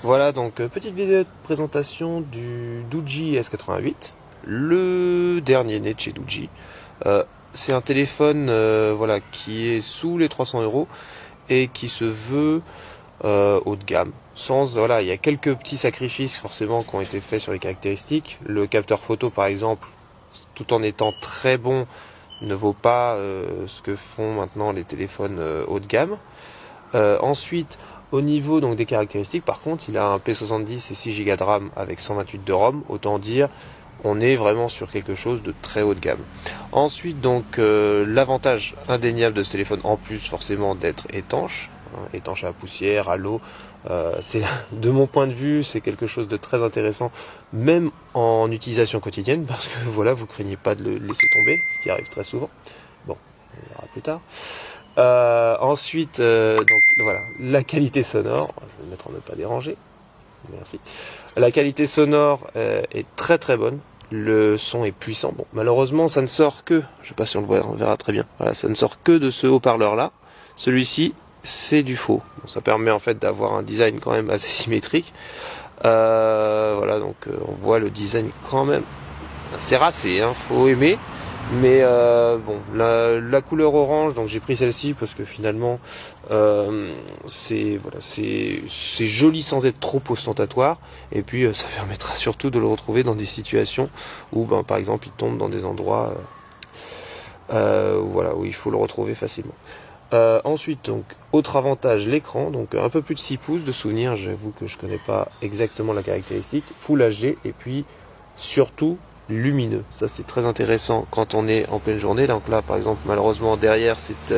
Voilà, donc petite vidéo de présentation du Doogee S88, le dernier né de chez Doogee. C'est un téléphone voilà, qui est sous les 300 € et qui se veut haut de gamme. Voilà, il y a quelques petits sacrifices forcément qui ont été faits sur les caractéristiques. Le capteur photo par exemple, tout en étant très bon, ne vaut pas ce que font maintenant les téléphones haut de gamme. Ensuite, au niveau donc des caractéristiques, par contre, il a un P70 et 6 Go de RAM avec 128 de ROM, autant dire on est vraiment sur quelque chose de très haut de gamme. Ensuite, donc l'avantage indéniable de ce téléphone, en plus forcément d'être étanche, étanche à la poussière, à l'eau, c'est de mon point de vue, c'est quelque chose de très intéressant, même en utilisation quotidienne, parce que voilà, vous craignez pas de le laisser tomber, ce qui arrive très souvent. Bon, on verra plus tard. Ensuite, donc voilà, la qualité sonore, je vais me mettre en ne pas déranger, merci. La qualité sonore est très très bonne, le son est puissant. Bon, malheureusement, ça ne sort que, je sais pas si on le voit, on verra très bien, voilà, ça ne sort que de ce haut-parleur là. Celui-ci, c'est du faux. Bon, ça permet en fait d'avoir un design quand même assez symétrique. Voilà, donc on voit le design quand même, c'est racé, hein, faut aimer. Mais bon, la couleur orange, donc j'ai pris celle-ci parce que finalement c'est joli sans être trop ostentatoire. Et puis ça permettra surtout de le retrouver dans des situations où, par exemple, il tombe dans des endroits voilà, où il faut le retrouver facilement. Ensuite, donc, autre avantage, l'écran, donc un peu plus de 6 pouces de souvenir, j'avoue que je connais pas exactement la caractéristique, Full HD, et puis surtout lumineux. Ça c'est très intéressant quand on est en pleine journée. Donc là, par exemple, malheureusement derrière c'est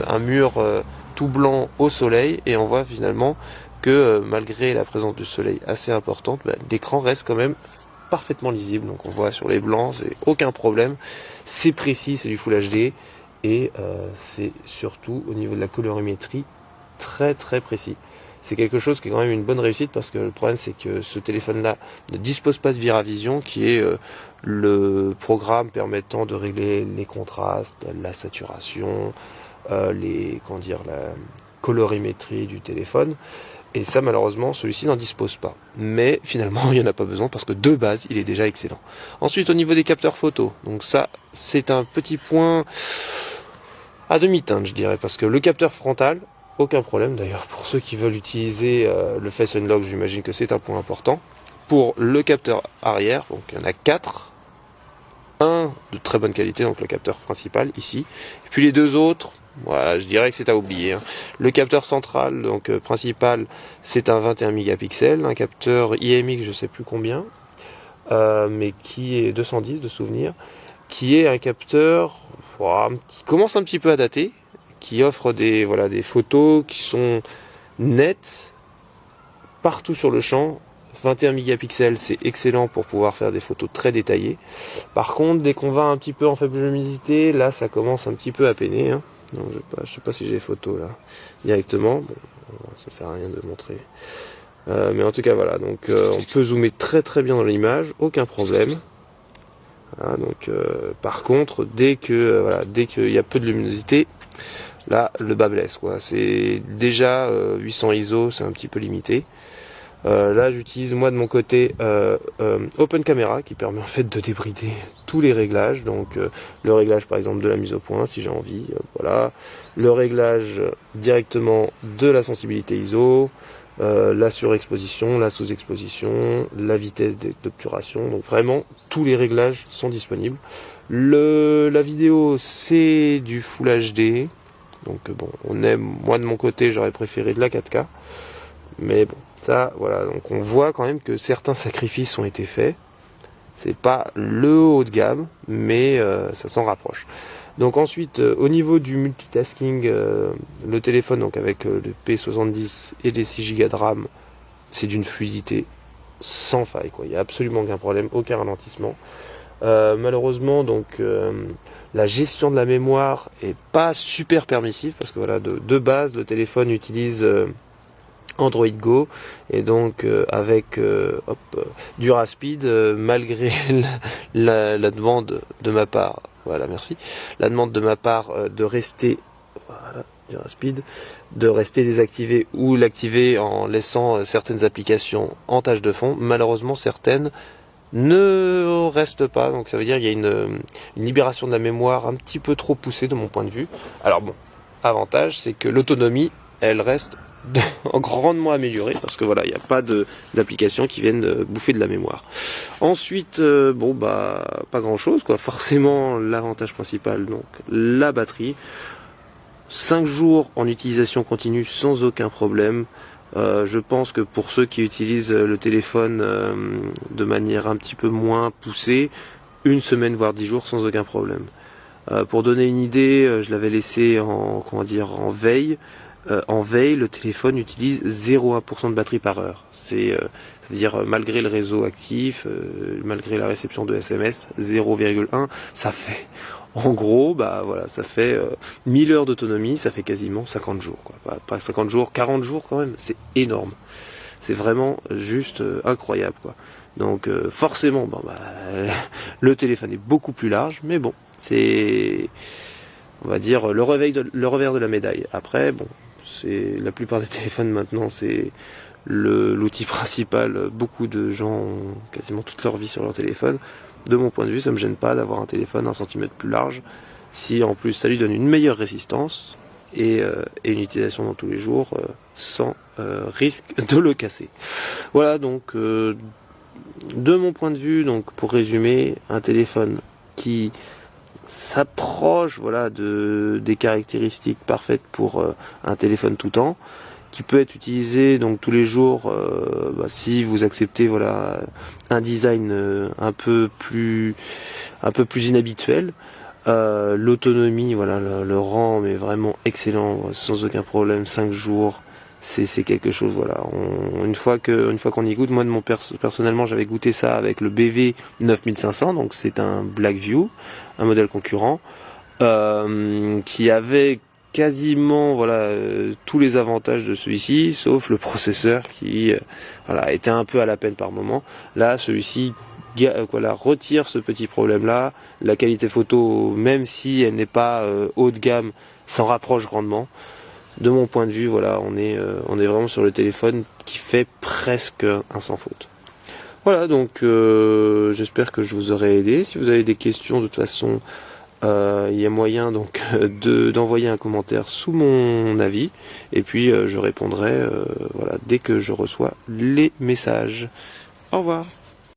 un mur tout blanc au soleil, et on voit finalement que malgré la présence du soleil assez importante, l'écran reste quand même parfaitement lisible. Donc on voit sur les blancs, c'est aucun problème, c'est précis, c'est du Full HD. Et c'est surtout au niveau de la colorimétrie très très précis. C'est quelque chose qui est quand même une bonne réussite, parce que le problème c'est que ce téléphone là ne dispose pas de ViraVision, qui est le programme permettant de régler les contrastes, la saturation, la colorimétrie du téléphone. Et ça, malheureusement, celui-ci n'en dispose pas. Mais finalement, il n'y en a pas besoin, parce que de base, il est déjà excellent. Ensuite, au niveau des capteurs photo, donc ça, c'est un petit point à demi-teinte, je dirais, parce que le capteur frontal, aucun problème. D'ailleurs, pour ceux qui veulent utiliser le Face Unlock, j'imagine que c'est un point important. Pour le capteur arrière, donc il y en a 4. Un de très bonne qualité, donc le capteur principal ici. Et puis les deux autres, voilà, je dirais que c'est à oublier. Hein. Le capteur central, donc principal, c'est un 21 mégapixels, un capteur IMX, je sais plus combien, mais qui est 210 de souvenir, qui est un capteur qui commence un petit peu à dater, qui offre des photos qui sont nettes partout sur le champ. 21 mégapixels, c'est excellent pour pouvoir faire des photos très détaillées. Par contre, dès qu'on va un petit peu en faible luminosité, là ça commence un petit peu à peiner. Hein. Non, je sais pas si j'ai des photos là directement. Bon, ça sert à rien de montrer. Mais en tout cas voilà, donc on peut zoomer très très bien dans l'image, aucun problème. Voilà, donc par contre, dès qu'il y a peu de luminosité, là le bas blesse quoi. C'est déjà 800 ISO, c'est un petit peu limité. Là j'utilise moi de mon côté Open Camera, qui permet en fait de débrider tous les réglages, donc le réglage par exemple de la mise au point si j'ai envie, voilà, le réglage directement de la sensibilité ISO, la surexposition, la sous-exposition, la vitesse d'obturation, donc vraiment tous les réglages sont disponibles. La vidéo c'est du Full HD, donc bon, moi de mon côté j'aurais préféré de la 4K, mais bon, ça, voilà, donc on voit quand même que certains sacrifices ont été faits. C'est pas le haut de gamme, mais ça s'en rapproche. Donc ensuite, au niveau du multitasking, le téléphone, donc avec le P70 et les 6 Go de RAM, c'est d'une fluidité sans faille, quoi. Il n'y a absolument aucun problème, aucun ralentissement. Malheureusement, donc la gestion de la mémoire est pas super permissive, parce que voilà, de base, le téléphone utilise Android Go, et donc avec du Raspeed, malgré la demande de ma part, voilà, merci, la demande de ma part de rester, voilà, Speed, de rester désactivé ou l'activer en laissant certaines applications en tâche de fond. Malheureusement, certaines ne restent pas, donc ça veut dire qu'il y a une libération de la mémoire un petit peu trop poussée de mon point de vue. Alors bon, avantage, c'est que l'autonomie, elle reste grandement améliorée, parce que voilà, il n'y a pas d'applications qui viennent bouffer de la mémoire. Ensuite, bon bah, pas grand chose, quoi. Forcément, l'avantage principal, donc la batterie. 5 jours en utilisation continue sans aucun problème. Je pense que pour ceux qui utilisent le téléphone de manière un petit peu moins poussée, 1 semaine voire 10 jours sans aucun problème. Pour donner une idée, je l'avais laissé en veille. En veille, le téléphone utilise 0,1% de batterie par heure. Ça veut dire malgré le réseau actif, malgré la réception de SMS, 0,1, ça fait en gros, bah voilà, ça fait 1000 heures d'autonomie, ça fait quasiment 50 jours, quoi. Pas 50 jours, 40 jours quand même, c'est énorme. C'est vraiment juste incroyable, quoi. Donc forcément, bon, bah, le téléphone est beaucoup plus large, mais bon, c'est, on va dire, le revers de la médaille. Après, bon, c'est la plupart des téléphones maintenant, c'est l'outil principal. Beaucoup de gens ont quasiment toute leur vie sur leur téléphone. De mon point de vue, ça me gêne pas d'avoir un téléphone 1 cm plus large, si en plus ça lui donne une meilleure résistance et une utilisation dans tous les jours sans risque de le casser. Voilà, donc de mon point de vue, donc pour résumer, un téléphone qui s'approche, voilà, des caractéristiques parfaites pour un téléphone tout temps, qui peut être utilisé donc tous les jours si vous acceptez, voilà, un design un peu plus inhabituel. L'autonomie, voilà, le rend mais vraiment excellent, sans aucun problème. 5 jours, c'est quelque chose, voilà. Une fois qu'on y goûte, moi personnellement j'avais goûté ça avec le BV 9500, donc c'est un Blackview, un modèle concurrent, qui avait quasiment, voilà, tous les avantages de celui-ci, sauf le processeur qui voilà, était un peu à la peine par moment. Là, celui-ci voilà, retire ce petit problème-là. La qualité photo, même si elle n'est pas haut de gamme, s'en rapproche grandement. De mon point de vue, voilà, on est vraiment sur le téléphone qui fait presque un sans faute. Voilà, donc j'espère que je vous aurai aidé. Si vous avez des questions, de toute façon, il y a moyen donc d'envoyer un commentaire sous mon avis, et puis je répondrai voilà, dès que je reçois les messages. Au revoir.